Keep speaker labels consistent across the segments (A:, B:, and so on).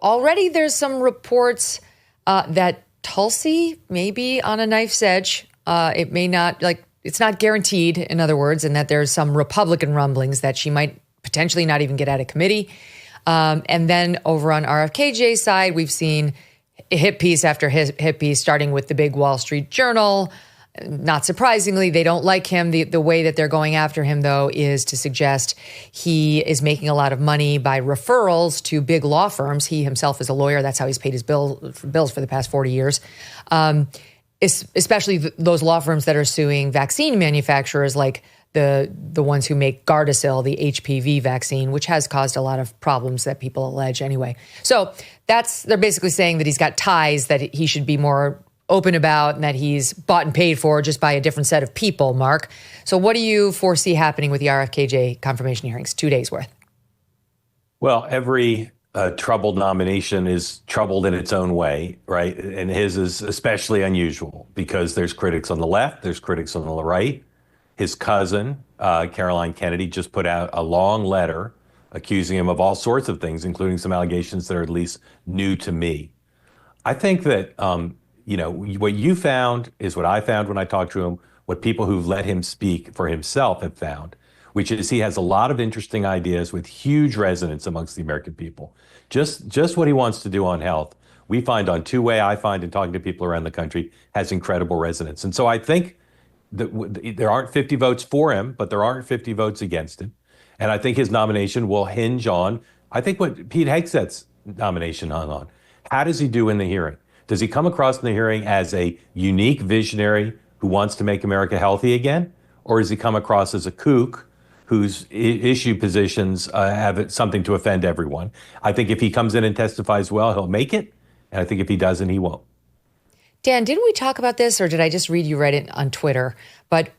A: already there's some reports that Tulsi may be on a knife's edge. It may not, it's not guaranteed, in other words, and that there's some Republican rumblings that she might potentially not even get out of committee. And then over on RFKJ's side, we've seen hit piece after hit piece, starting with the big Wall Street Journal. Not surprisingly, they don't like him. The way that they're going after him, though, is to suggest he is making a lot of money by referrals to big law firms. He himself is a lawyer. That's how he's paid his bills for the past 40 years. Especially those law firms that are suing vaccine manufacturers, like the ones who make Gardasil, the HPV vaccine, which has caused a lot of problems that people allege anyway. So they're basically saying that he's got ties that he should be more open about and that he's bought and paid for just by a different set of people, Mark. So what do you foresee happening with the RFKJ confirmation hearings, 2 days worth?
B: Well, every troubled nomination is troubled in its own way, right? And his is especially unusual because there's critics on the left, there's critics on the right. His cousin, Caroline Kennedy, just put out a long letter accusing him of all sorts of things, including some allegations that are at least new to me. I think that, what you found is what I found when I talked to him, what people who've let him speak for himself have found, which is he has a lot of interesting ideas with huge resonance amongst the American people. Just what he wants to do on health, we find on two-way, I find in talking to people around the country, has incredible resonance. And so I think there aren't 50 votes for him, but there aren't 50 votes against him. And I think his nomination will hinge on, I think what Pete Hegseth's nomination hung on. How does he do in the hearing? Does he come across in the hearing as a unique visionary who wants to make America healthy again? Or does he come across as a kook whose issue positions have something to offend everyone? I think if he comes in and testifies well, he'll make it. And I think if he doesn't, he won't.
A: Dan, didn't we talk about this, or did I just read you read it on Twitter? But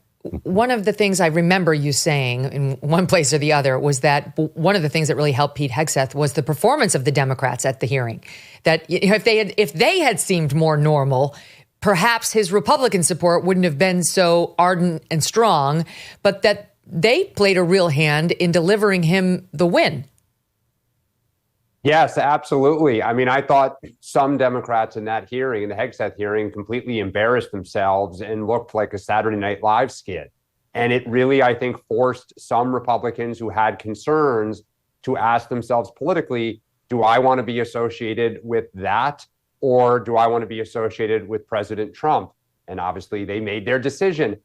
A: one of the things I remember you saying in one place or the other was that one of the things that really helped Pete Hegseth was the performance of the Democrats at the hearing. That if they had seemed more normal, perhaps his Republican support wouldn't have been so ardent and strong, but that they played a real hand in delivering him the win.
C: Yes, absolutely. I mean, I thought some Democrats in that hearing, in the Hegseth hearing, completely embarrassed themselves and looked like a Saturday Night Live skit. And it really, I think, forced some Republicans who had concerns to ask themselves politically, do I want to be associated with that, or do I want to be associated with President Trump? And obviously, they made their decision.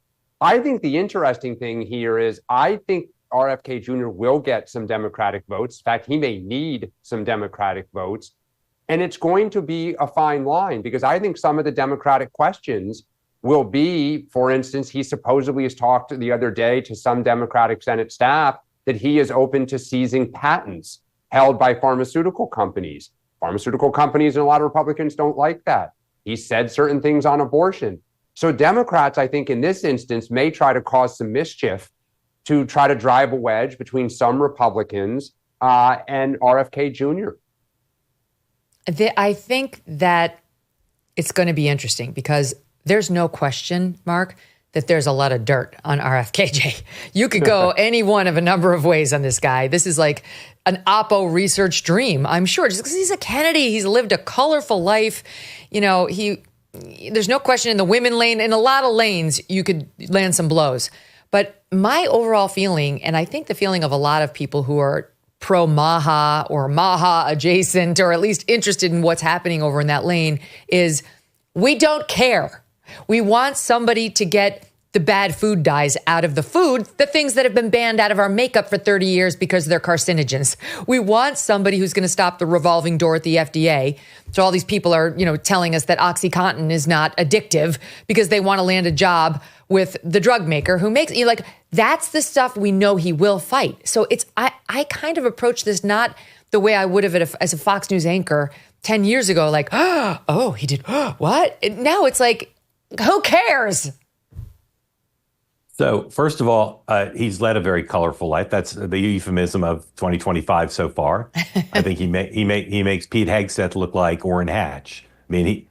C: I think the interesting thing here is I think RFK Jr. will get some Democratic votes. In fact, he may need some Democratic votes. And it's going to be a fine line because I think some of the Democratic questions will be, for instance, he supposedly has talked the other day to some Democratic Senate staff that he is open to seizing patents held by pharmaceutical companies. Pharmaceutical companies and a lot of Republicans don't like that. He said certain things on abortion. So Democrats, I think in this instance, may try to cause some mischief to try to drive a wedge between some Republicans and RFK Jr.
A: I think that it's going to be interesting because there's no question, Mark, that there's a lot of dirt on RFKJ. You could go any one of a number of ways on this guy. This is like an Oppo research dream, I'm sure, just because he's a Kennedy. He's lived a colorful life. There's no question in the women lane, in a lot of lanes, you could land some blows. But my overall feeling, and I think the feeling of a lot of people who are pro-MAHA or MAHA adjacent, or at least interested in what's happening over in that lane, is we don't care. We want somebody to get the bad food dyes out of the food, the things that have been banned out of our makeup for 30 years because they're carcinogens. We want somebody who's going to stop the revolving door at the FDA. So all these people are, telling us that OxyContin is not addictive because they want to land a job with the drug maker who makes you that's the stuff we know he will fight. So I kind of approach this not the way I would have as a Fox News anchor 10 years ago, he did what? Now it's like, who cares?
B: So first of all, he's led a very colorful life. That's the euphemism of 2025 so far. I think he makes Pete Hegseth look like Orrin Hatch. I mean,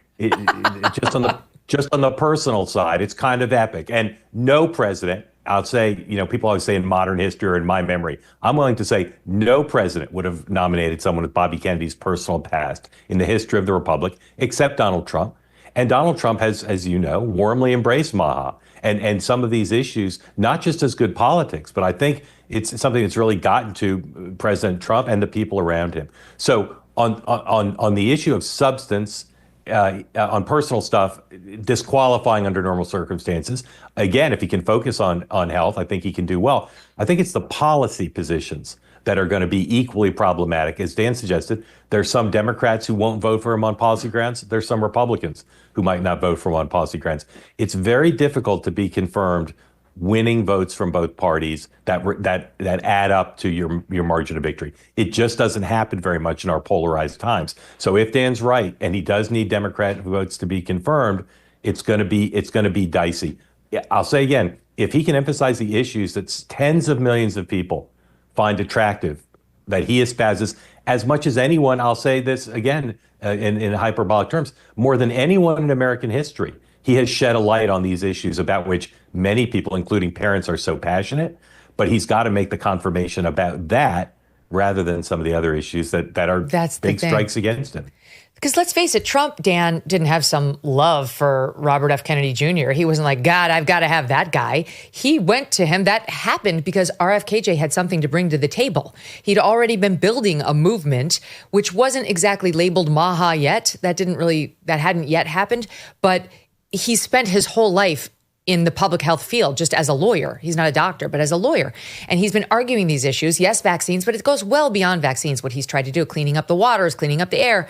B: just on the personal side, it's kind of epic. And no president I'll say, people always say in modern history or in my memory, I'm willing to say no president would have nominated someone with Bobby Kennedy's personal past in the history of the Republic, except Donald Trump. And Donald Trump has, as you know, warmly embraced MAHA and some of these issues, not just as good politics, but I think it's something that's really gotten to President Trump and the people around him. So on the issue of substance, on personal stuff, disqualifying under normal circumstances. Again, if he can focus on health, I think he can do well. I think it's the policy positions that are going to be equally problematic. As Dan suggested, there's some Democrats who won't vote for him on policy grounds. There's some Republicans who might not vote for him on policy grounds. It's very difficult to be confirmed winning votes from both parties that add up to your margin of victory. It just doesn't happen very much in our polarized times. So if Dan's right and he does need Democrat votes to be confirmed, it's going to be dicey. I'll say again, if he can emphasize the issues that tens of millions of people find attractive, that he espouses as much as anyone, I'll say this again in hyperbolic terms, more than anyone in American history. He has shed a light on these issues about which many people, including parents, are so passionate, but he's got to make the confirmation about that rather than some of the other issues that are big strikes against him.
A: Because let's face it, Trump, Dan, didn't have some love for Robert F. Kennedy Jr. He wasn't like, God, I've got to have that guy. He went to him. That happened because RFKJ had something to bring to the table. He'd already been building a movement, which wasn't exactly labeled MAHA yet. That hadn't yet happened. But he spent his whole life in the public health field just as a lawyer. He's not a doctor, but as a lawyer. And he's been arguing these issues. Yes, vaccines, but it goes well beyond vaccines, what he's tried to do, cleaning up the waters, cleaning up the air.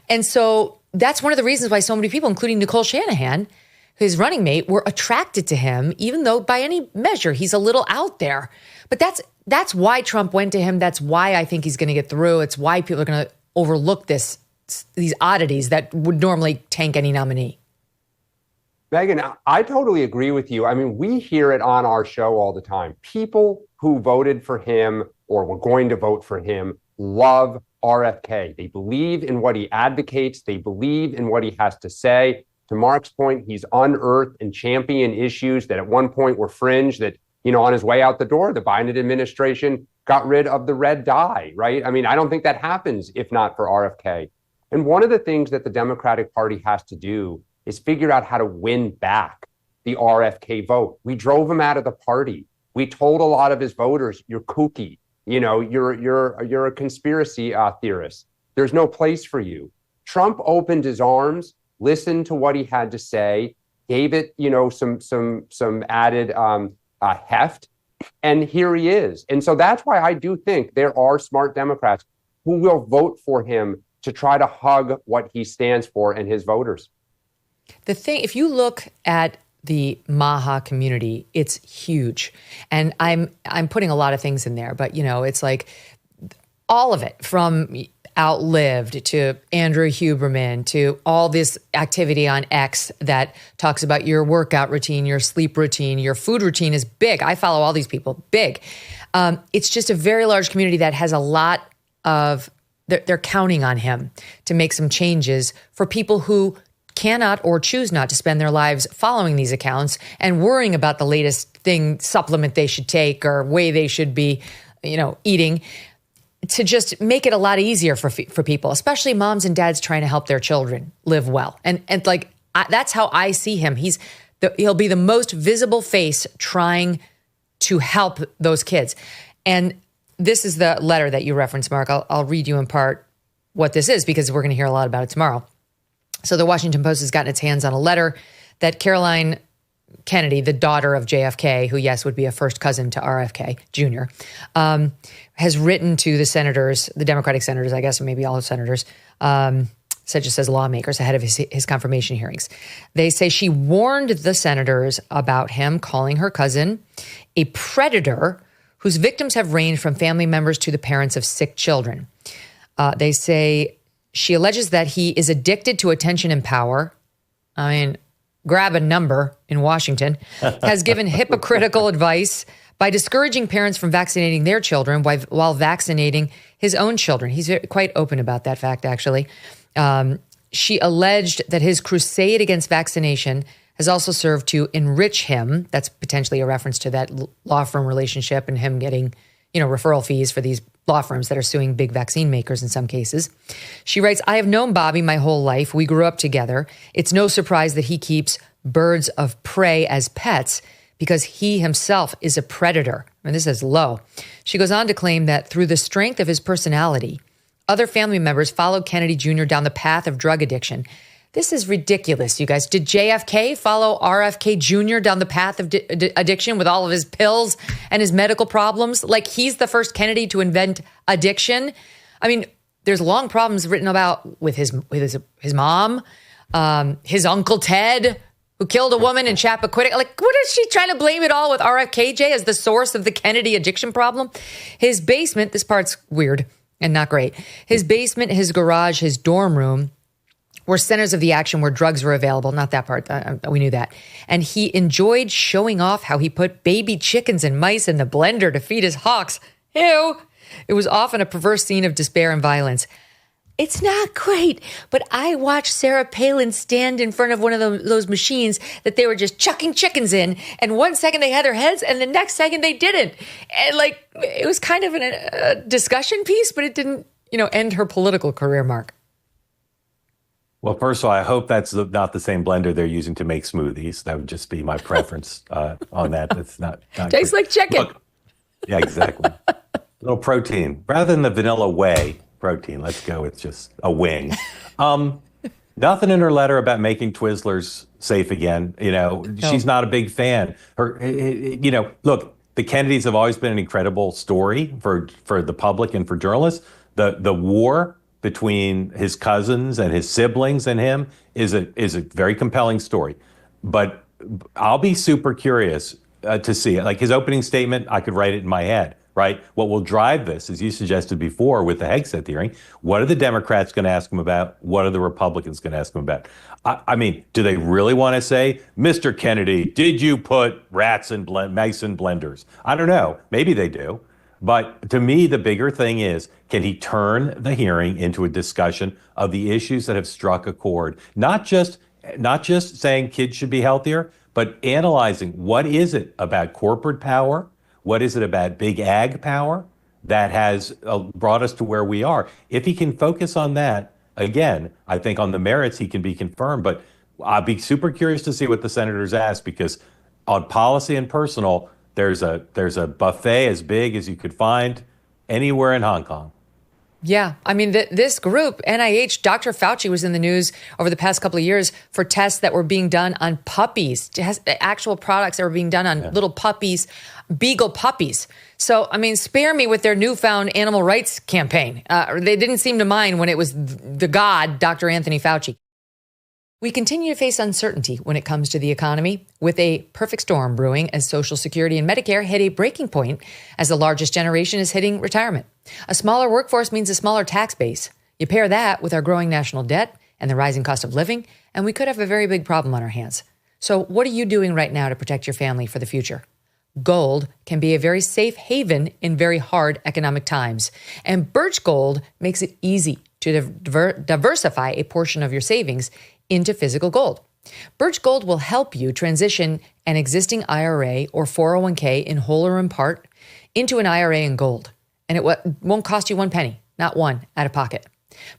A: And so that's one of the reasons why so many people, including Nicole Shanahan, his running mate, were attracted to him, even though by any measure he's a little out there. But that's why Trump went to him. That's why I think he's going to get through. It's why people are going to overlook these oddities that would normally tank any nominee.
C: Megyn, I totally agree with you. I mean, we hear it on our show all the time. People who voted for him or were going to vote for him love RFK. They believe in what he advocates. They believe in what he has to say. To Mark's point, he's unearthed and championed issues that at one point were fringe that, on his way out the door, the Biden administration got rid of the red dye, right? I mean, I don't think that happens if not for RFK. And one of the things that the Democratic Party has to do is figure out how to win back the RFK vote. We drove him out of the party. We told a lot of his voters, you're kooky. You're a conspiracy theorist. There's no place for you. Trump opened his arms, listened to what he had to say, gave it, some added heft, and here he is. And so that's why I do think there are smart Democrats who will vote for him to try to hug what he stands for and his voters.
A: The thing, if you look at the MAHA community, it's huge. And I'm putting a lot of things in there, but it's like all of it, from Outlived to Andrew Huberman to all this activity on X that talks about your workout routine, your sleep routine, your food routine is big. I follow all these people, big. It's just a very large community that has a lot of, they're counting on him to make some changes for people who cannot or choose not to spend their lives following these accounts and worrying about the latest supplement they should take or way they should be, eating, to just make it a lot easier for people, especially moms and dads trying to help their children live well. And that's how I see him. He'll be the most visible face trying to help those kids. And this is the letter that you referenced, Mark. I'll read you in part what this is because we're going to hear a lot about it tomorrow. So the Washington Post has gotten its hands on a letter that Caroline Kennedy, the daughter of JFK, who, yes, would be a first cousin to RFK Jr., has written to the senators, the Democratic senators, I guess, maybe all the senators, such as lawmakers ahead of his confirmation hearings. They say she warned the senators about him, calling her cousin a predator whose victims have ranged from family members to the parents of sick children. They say she alleges that he is addicted to attention and power. I mean, grab a number in Washington, has given hypocritical advice by discouraging parents from vaccinating their children while vaccinating his own children. He's quite open about that fact, actually. She alleged that his crusade against vaccination has also served to enrich him. That's potentially a reference to that law firm relationship and him getting, referral fees for these law firms that are suing big vaccine makers in some cases. She writes, I have known Bobby my whole life. We grew up together. It's no surprise that he keeps birds of prey as pets because he himself is a predator. And this is low. She goes on to claim that through the strength of his personality, other family members followed Kennedy Jr. down the path of drug addiction. This is ridiculous, you guys. Did JFK follow RFK Jr. down the path of addiction with all of his pills and his medical problems? Like he's the first Kennedy to invent addiction. I mean, there's long problems written about with his mom, his Uncle Ted, who killed a woman in Chappaquiddick. Like, what is she trying to blame it all with RFKJ as the source of the Kennedy addiction problem? His basement, this part's weird and not great. His basement, his garage, his dorm room were centers of the action where drugs were available. Not that part. We knew that. And he enjoyed showing off how he put baby chickens and mice in the blender to feed his hawks. Ew. It was often a perverse scene of despair and violence. It's not great, but I watched Sarah Palin stand in front of one of those machines that they were just chucking chickens in, and 1 second they had their heads, and the next second they didn't. And it was kind of a discussion piece, but it didn't, end her political career, Mark.
B: Well, first of all, I hope that's not the same blender they're using to make smoothies. That would just be my preference on that. That's not
A: tastes like chicken.
B: Look, yeah, exactly. A little protein rather than the vanilla whey protein. Let's go with just a wing. Nothing in her letter about making Twizzlers safe again. No. She's not a big fan. Look, the Kennedys have always been an incredible story for the public and for journalists. The war between his cousins and his siblings and him is a very compelling story. But I'll be super curious to see, like his opening statement, I could write it in my head, right? What will drive this, as you suggested before with the Hegseth hearing, what are the Democrats going to ask him about? What are the Republicans going to ask him about? I mean, do they really want to say, Mr. Kennedy, did you put rats in mice in blenders? I don't know. Maybe they do. But to me, the bigger thing is, can he turn the hearing into a discussion of the issues that have struck a chord? Not just saying kids should be healthier, but analyzing what is it about corporate power? What is it about big ag power that has brought us to where we are? If he can focus on that, again, I think on the merits, he can be confirmed. But I'll be super curious to see what the senators ask, because on policy and personal, there's a buffet as big as you could find anywhere in Hong Kong.
A: Yeah. I mean, this group, NIH, Dr. Fauci was in the news over the past couple of years for tests that were being done on puppies, actual products that were being done on little puppies, beagle puppies. So, I mean, spare me with their newfound animal rights campaign. They didn't seem to mind when it was the god, Dr. Anthony Fauci. We continue to face uncertainty when it comes to the economy, with a perfect storm brewing as Social Security and Medicare hit a breaking point as the largest generation is hitting retirement. A smaller workforce means a smaller tax base. You pair that with our growing national debt and the rising cost of living, and we could have a very big problem on our hands. So what are you doing right now to protect your family for the future? Gold can be a very safe haven in very hard economic times, and Birch Gold makes it easy to diversify a portion of your savings into physical gold. Birch Gold will help you transition an existing IRA or 401k in whole or in part into an IRA in gold. And it won't cost you one penny, not one out of pocket.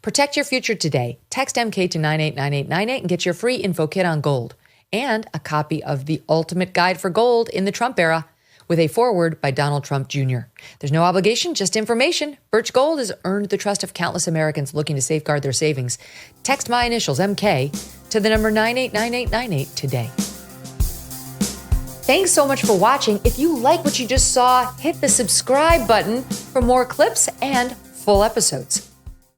A: Protect your future today. Text MK to 989898 and get your free info kit on gold and a copy of The Ultimate Guide for Gold in the Trump Era with a foreword by Donald Trump Jr. There's no obligation, just information. Birch Gold has earned the trust of countless Americans looking to safeguard their savings. Text my initials, MK, to the number 989898 today. Thanks so much for watching. If you like what you just saw, hit the subscribe button for more clips and full episodes.